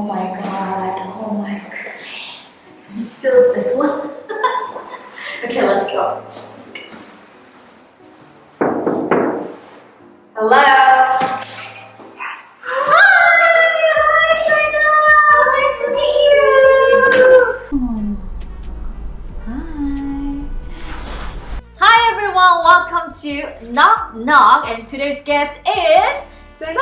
Oh my god, oh my goodness. You still this one? Okay, let's go. Hello. Welcome to Knock Knock, and today's guest is Zainab.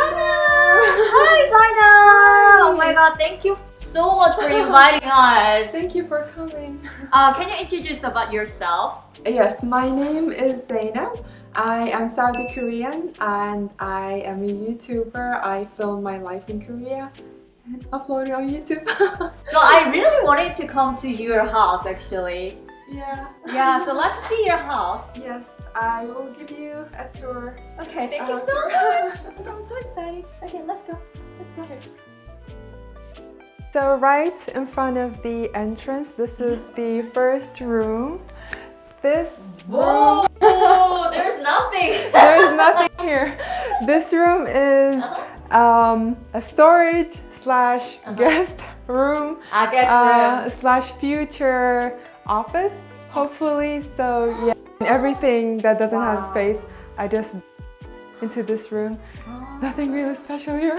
Hi Zainab! Oh my god, thank you so much for inviting us. Thank you for coming. Can you introduce about yourself? Yes, my name is Zainab. I am Saudi Korean and I am a YouTuber. I film my life in Korea and upload it on YouTube. So I really wanted to come to your house actually. Yeah, so let's see your house. Yes, I will give you a tour. Okay, thank you so much. I'm so excited. Okay, let's go. Okay. So right in front of the entrance, this is the first room. This room... there's nothing. There's nothing here. This room is a storage slash guest room. Slash future office, hopefully. So yeah, everything that doesn't have space, I just into this room. Nothing really special here.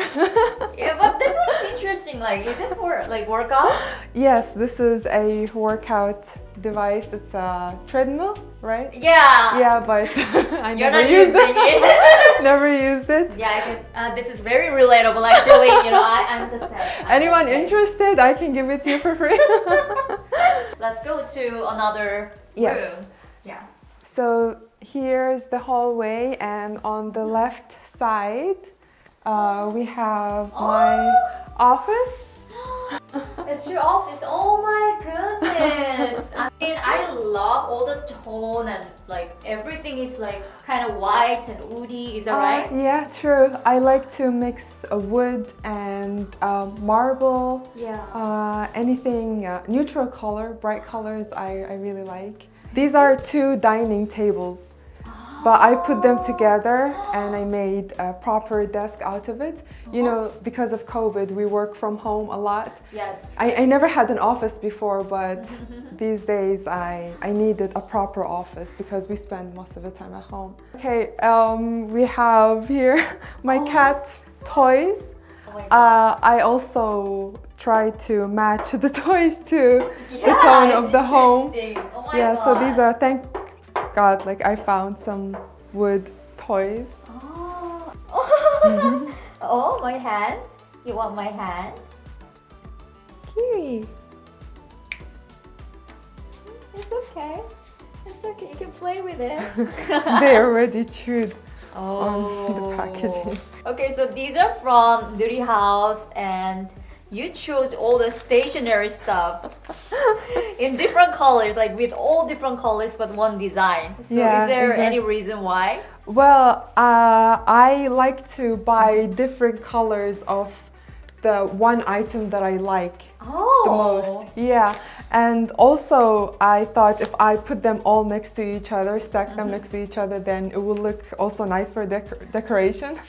Yeah, but this one is interesting. Like, is it for like workout? Yes, this is a workout device. It's a treadmill, right? Yeah. Yeah, but I You're never not used using it. Never used it. Yeah, I can. This is very relatable, actually. You know, I'm the same. Anyone interested? I can give it to you for free. Let's go to another room. Yeah. So here's the hallway, and on the left side, we have my office. It's your office. Oh my goodness. I mean, I love all the tone and like everything is like kind of white and woody. Is that right? Yeah, true. I like to mix wood and marble. Yeah. Anything neutral color, bright colors, I really like. These are two dining tables. But I put them together and I made a proper desk out of it. You know, because of COVID, we work from home a lot. Yes. I never had an office before, but these days I needed a proper office because we spend most of the time at home. Okay, we have here my cat toys. Oh my God. I also try to match the toys to the tone of the home. Oh my God. So these are, thank God, like I found some wood toys. Oh. Oh, my hand. You want my hand? Kiwi. It's okay. It's okay. You can play with it. They already chewed on the packaging. Okay, so these are from Nurihaus, and you chose all the stationery stuff in different colors, like with all different colors but one design. So Yeah, is there exactly. any reason why? Well, I like to buy different colors of the one item that I like the most. Yeah, and also I thought if I put them all next to each other, stack them next to each other, then it will look also nice for decoration.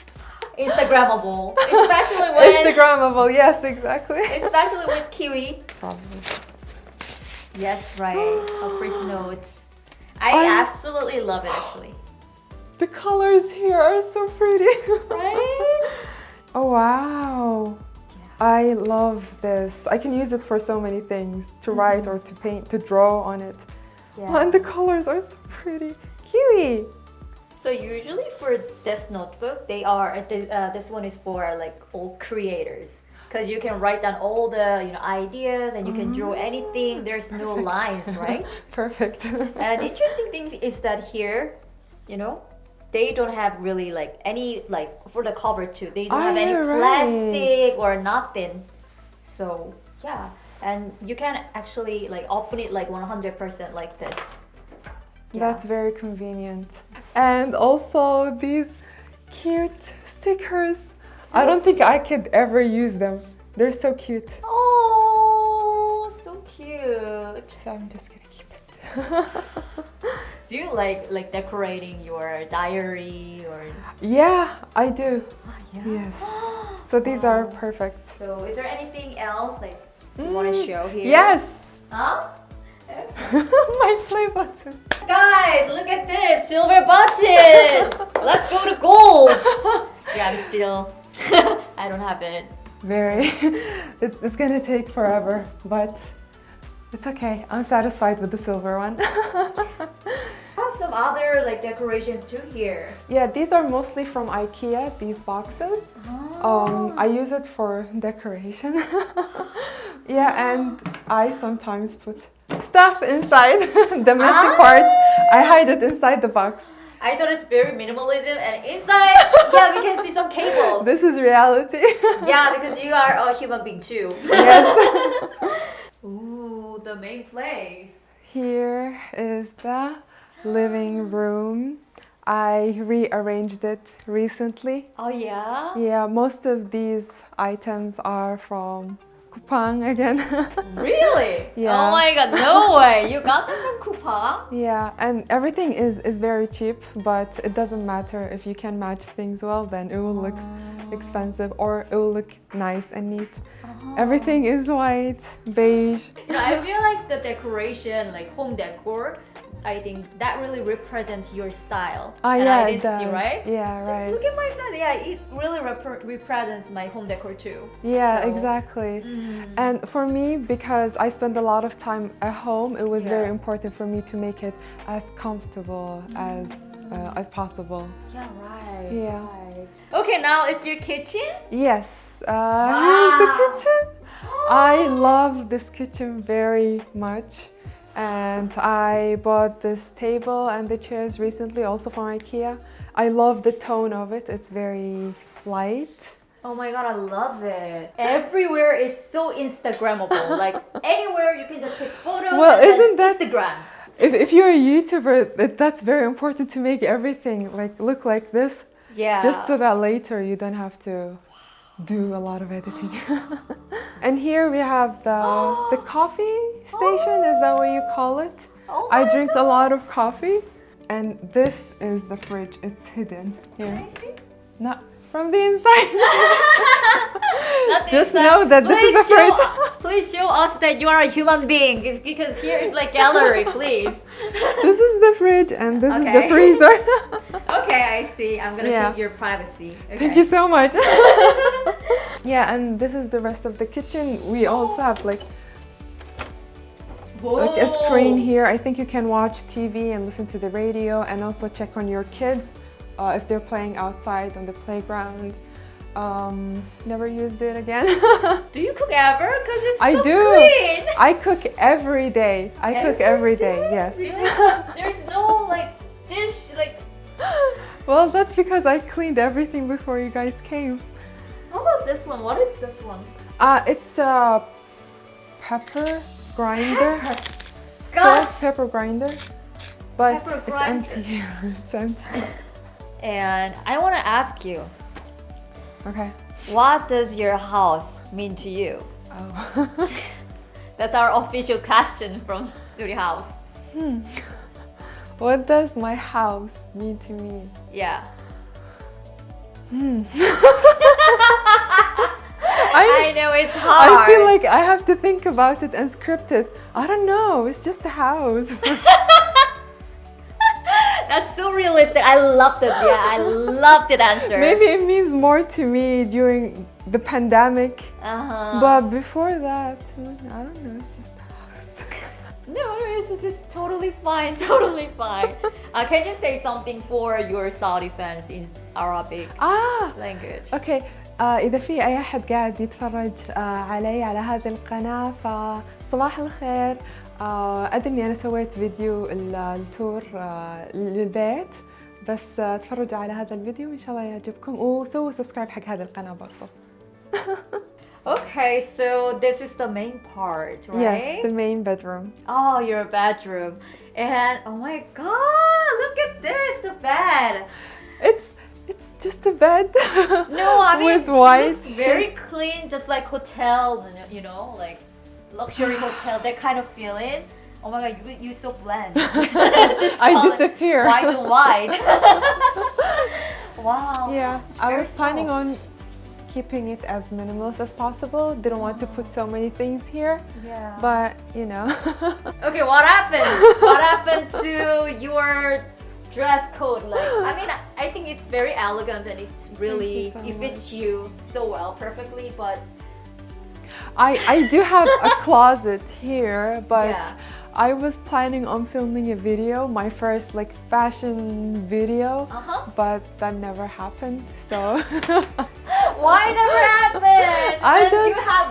Instagrammable, especially when Instagrammable, yes, exactly. especially with kiwi. Probably. Yes, right. Of course, notes. I absolutely love it actually. The colors here are so pretty. Right? Oh wow. I love this. I can use it for so many things, to write or to paint, to draw on it. Yeah. And the colors are so pretty. Kiwi. So usually for this notebook, they are this one is for like all creators, because you can write down all the ideas and you can draw anything. There's no lines, right? Perfect. And interesting thing is that here, they don't have really like any for the cover too. They don't have any plastic or nothing. So yeah, and you can actually like open it like 100% like this. That's very convenient. And also these cute stickers. I don't think I could ever use them. They're so cute. Oh, so cute. So I'm just gonna keep it. Do you like decorating your diary or? Yeah, I do. Yeah. Yes. So these are perfect. So is there anything else like you want to show here? Yes! Huh? My play button. Guys, look at this silver button. Let's go to gold. Yeah, I'm still. I don't have it. It's gonna take forever, but it's okay. I'm satisfied with the silver one. I have some other like decorations too here. Yeah, these are mostly from IKEA, these boxes. I use it for decoration. Yeah, and I sometimes put stuff inside the messy part. I hide it inside the box. I thought it's very minimalism, and inside, yeah, we can see some cables. This is reality. Yeah, because you are a human being too. Yes. Ooh, the main place. Here is the living room. I rearranged it recently. Oh yeah? Yeah, most of these items are from Kupang again. Really? Yeah. Oh my god, no way! You got them from Kupang? Yeah, and everything is very cheap, but it doesn't matter. If you can match things well, then it will look expensive or it will look nice and neat. Everything is white, beige. You know, I feel like the decoration, like home decor, I think that really represents your style and Yeah, identity, right? Yeah, Just right. look at my style. Yeah, it really represents my home decor too. Yeah, So, exactly. And for me, because I spend a lot of time at home, it was very Yeah. important for me to make it as comfortable as possible. Yeah, right. Yeah. Right. Okay, now it's your kitchen. Yes. Here's the kitchen. I love this kitchen very much. And I bought this table and the chairs recently, also from IKEA. I love the tone of it. It's very light. Oh my god, I love it. Everywhere is so Instagrammable. Like anywhere you can just take photos. Well, and then isn't that- Instagram? If you're a YouTuber, that's very important to make everything like look like this. Yeah. Just so that later you don't have to do a lot of editing. And here we have the coffee station. Is that what you call it? Oh I my drink a God. lot of coffee. And this is the fridge. It's hidden here. Can I see? Not from the inside. Not the Just inside. know that this is a fridge. Please show us that you are a human being, because here is like gallery, please. This is the fridge and this is the Okay. freezer. Okay, I see. I'm gonna Yeah. keep your privacy. Okay. Thank you so much. Yeah, and this is the rest of the kitchen. We also have like a screen here. I think you can watch TV and listen to the radio and also check on your kids if they're playing outside on the playground. Never used it again. Do you cook ever? Because it's so I do. clean. I cook every day. I cook every day, yes. Really? There's no like dish like. Well, that's because I cleaned everything before you guys came. How about this one? What is this one? It's a pepper grinder. Gosh. Salt pepper grinder. But Pepper it's grinder. empty. It's empty. And I want to ask you, Okay. what does your house mean to you? Oh. That's our official question from Nurihaus. What does my house mean to me? Yeah. I I know it's hard. I feel like I have to think about it and script it. I don't know. It's just a house. That's so realistic. I loved it. Yeah, I loved that answer. Maybe it means more to me during the pandemic. But before that, I don't know. It's just a house. No, it's totally fine. Totally fine. Can you say something for your Saudi fans in Arabic language? اوكي إذا في أي أحد قاعد يتفرج علي على هذه القناة فصباح الخير. أدري إني أنا سويت فيديو التور للبيت، بس تفرجوا على هذا الفيديو إن شاء الله يعجبكم وسووا سبسكرايب حق هذه القناة برضو. Okay, so this is the main part, right? Yes, the main bedroom. Oh, your bedroom. And oh my god, look at this, the bed. It's just a bed. No, I mean, with white. it's very clean, just like hotel, you know, like luxury hotel, that kind of feeling. Oh my god, you so bland. I disappear. White and white. Wow. Yeah, It's I very was planning on soft. keeping it as minimalist as possible. Didn't want to put so many things here. Yeah. But, you know. Okay, what happened? What happened to your dress code? Like, I mean, I think it's very elegant and it's really, it fits you so well, perfectly, but... I do have a closet here, but yeah. I was planning on filming a video, my first like fashion video, but that never happened, so... Why never happened? I don't... you have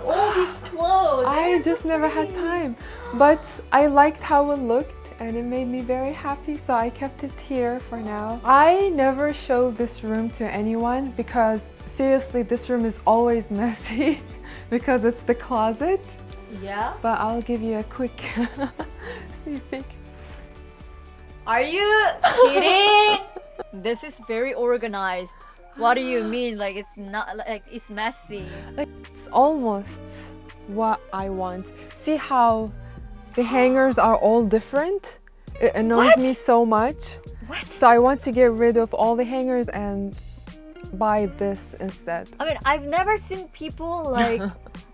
all these clothes. I just never had time, but I liked how it looked and it made me very happy, so I kept it here for now. I never show this room to anyone because seriously, this room is always messy because it's the closet. Yeah. But I'll give you a quick sneak peek. Are you kidding? This is very organized. What do you mean? Like it's not like it's messy. It's almost what I want. See how the hangers are all different? It annoys me so much. What? So I want to get rid of all the hangers and buy this instead. I mean, I've never seen people like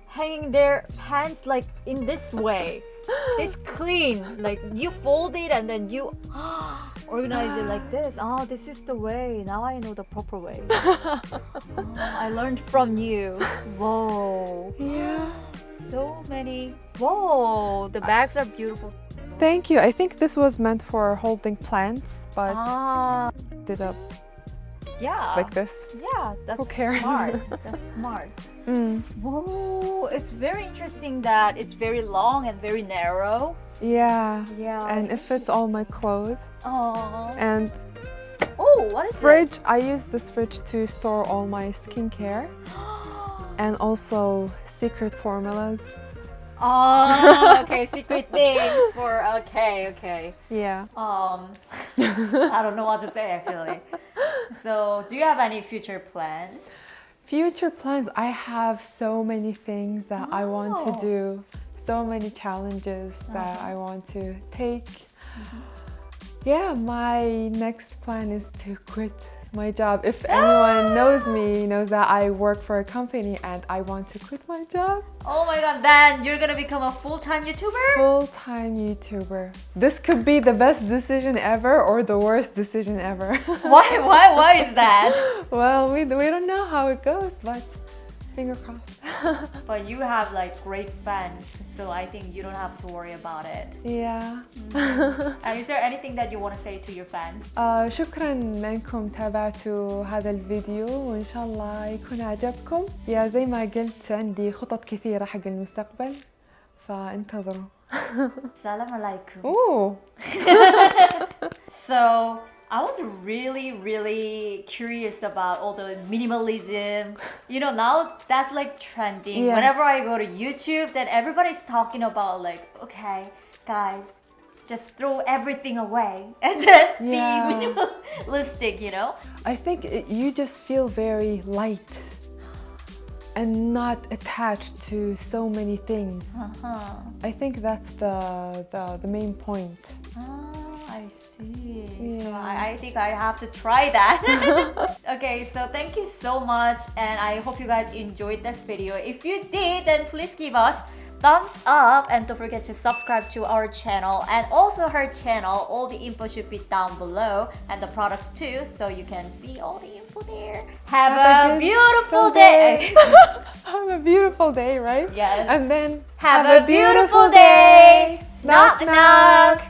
hanging their pants like in this way. It's clean. Like you fold it and then you organize it like this. Oh, this is the way. Now I know the proper way. I learned from you. Whoa. Yeah. So many. Whoa. The bags are beautiful. Thank you. I think this was meant for holding plants, but did up like this. Yeah, that's Who cares? smart. That's smart. Whoa, it's very interesting that it's very long and very narrow. Yeah. Yeah. And it fits all my clothes. Oh. And What is fridge. it? I use this fridge to store all my skincare and also secret formulas. Oh, okay, secret things for okay. Yeah. I don't know what to say actually. So, do you have any future plans? Future plans, I have so many things that I want to do, so many challenges that I want to take. Yeah, my next plan is to quit my job. If anyone knows me, knows that I work for a company and I want to quit my job. Oh my god, then you're gonna become a full-time YouTuber? Full-time YouTuber. This could be the best decision ever or the worst decision ever. Why is that? Well, we don't know how it goes, but finger crossed. But you have like great fans, so I think you don't have to worry about it. Yeah. And is there anything that you want to say to your fans? شكرا لأنكم تابعتوا هذا الفيديو وإن شاء الله يكون عجبكم. يا زي ما قلت عندي خطط كثيرة حق المستقبل فانتظروا. Salam alaikum. Ooh. So I was really curious about all the minimalism. You know, now that's like trending. Yes. Whenever I go to YouTube, then everybody's talking about like, okay, guys, just throw everything away and just be minimalistic, you know? I think you just feel very light and not attached to so many things. I think that's the main point. I see. Yeah. So I think I have to try that. Okay, so thank you so much and I hope you guys enjoyed this video. If you did, then please give us thumbs up and don't forget to subscribe to our channel and also her channel. All the info should be down below and the products too, so you can see all the info there. Have a beautiful day. Have a beautiful day, right? Yes. And then have a beautiful day. Knock knock.